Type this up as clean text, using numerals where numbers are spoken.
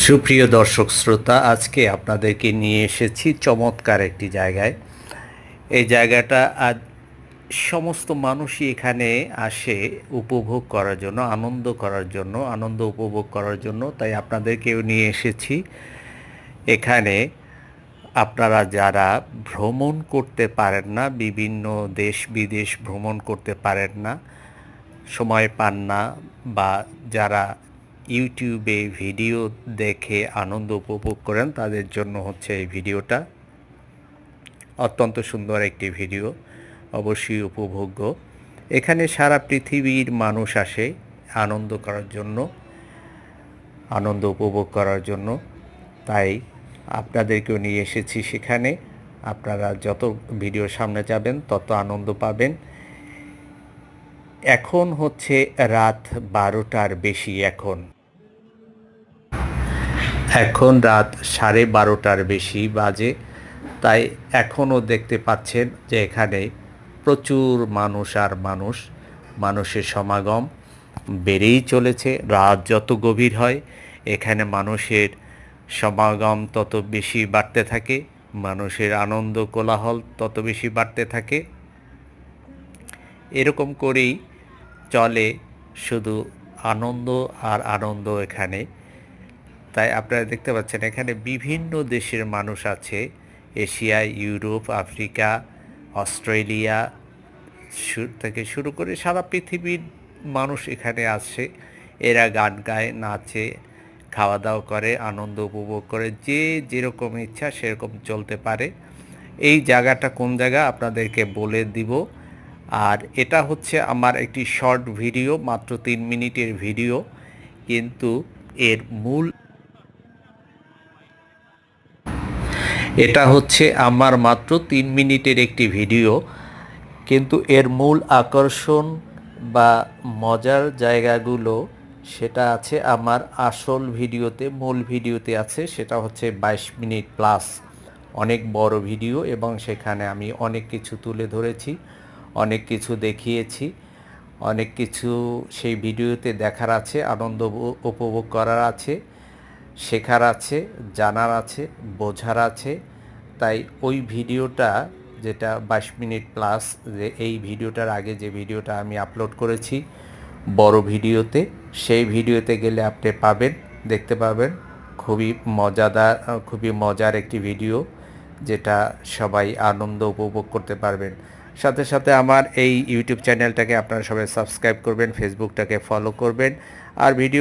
সুপ্রিয় দর্শক শ্রোতা, আজকে আপনাদেরকে নিয়ে এসেছি চমৎকার একটি জায়গায়। এই জায়গাটা আজ সমস্ত মানুষই এখানে আসে উপভোগ করার জন্য, আনন্দ উপভোগ করার জন্য। তাই আপনাদেরকেও নিয়ে এসেছি এখানে। আপনারা যারা ভ্রমণ করতে পারেন না, বিভিন্ন দেশ বিদেশ ভ্রমণ করতে পারেন না, সময় পান না, বা যারা ইউটিউবে ভিডিও দেখে আনন্দ উপভোগ করেন, তাদের জন্য হচ্ছে এই ভিডিওটা। অত্যন্ত সুন্দর একটি ভিডিও, অবশ্যই উপভোগ্য। এখানে সারা পৃথিবীর মানুষ আসে আনন্দ করার জন্য, আনন্দ উপভোগ করার জন্য। তাই আপনাদেরকেও নিয়ে এসেছি সেখানে। আপনারা যত ভিডিওর সামনে যাবেন তত আনন্দ পাবেন। এখন হচ্ছে রাত 12টার বেশি। এখন রাত 12:30 বেশি বাজে। তাই এখনও দেখতে পাচ্ছেন যে এখানে প্রচুর মানুষ আর মানুষের সমাগম বেড়েই চলেছে। রাত যত গভীর হয় এখানে মানুষের সমাগম তত বেশি বাড়তে থাকে, মানুষের আনন্দ কোলাহল তত বেশি বাড়তে থাকে। এরকম করেই চলে শুধু আনন্দ আর আনন্দ এখানে। তাই আপনারা দেখতে পাচ্ছেন এখানে বিভিন্ন দেশের মানুষ আছে। এশিয়া, ইউরোপ, আফ্রিকা, অস্ট্রেলিয়া থেকে শুরু করে সারা পৃথিবীর মানুষ এখানে আসে। এরা গান গায়, নাচে, খাওয়া দাওয়া করে, আনন্দ উপভোগ করে। যে যেরকম ইচ্ছা সেরকম চলতে পারে। এই জায়গাটা কোন জায়গা আপনাদেরকে বলে দিব। আর এটা হচ্ছে আমার একটি শর্ট ভিডিও, মাত্র 3 মিনিটের ভিডিও, কিন্তু এর মূল এটা হচ্ছে আমার মাত্র 3 মিনিটের একটি ভিডিও, কিন্তু এর মূল আকর্ষণ বা মজার জায়গাগুলো সেটা আছে আমার আসল ভিডিওতে, মূল ভিডিওতে আছে। সেটা হচ্ছে 22 মিনিট প্লাস, অনেক বড় ভিডিও, এবং সেখানে আমি অনেক কিছু তুলে ধরেছি, অনেক কিছু দেখিয়েছি, অনেক কিছু সেই ভিডিওতে দেখার আছে, আনন্দ উপভোগ করার আছে, শেখার আছে, জানার আছে, বোঝার আছে। তাই ওই ভিডিওটা, যেটা 22 মিনিট প্লাস, যে এই ভিডিওটার আগে যে ভিডিওটা আমি আপলোড করেছি বড় ভিডিওতে, সেই ভিডিওতে গেলে আপনি পাবেন, দেখতে পাবেন। খুবই মজার একটি ভিডিও, যেটা সবাই আনন্দ উপভোগ করতে পারবেন। সাথে সাথে আমার এই ইউটিউব চ্যানেলটাকে আপনারা সবাই সাবস্ক্রাইব করবেন, ফেসবুকটাকে ফলো করবেন, আর ভিডিও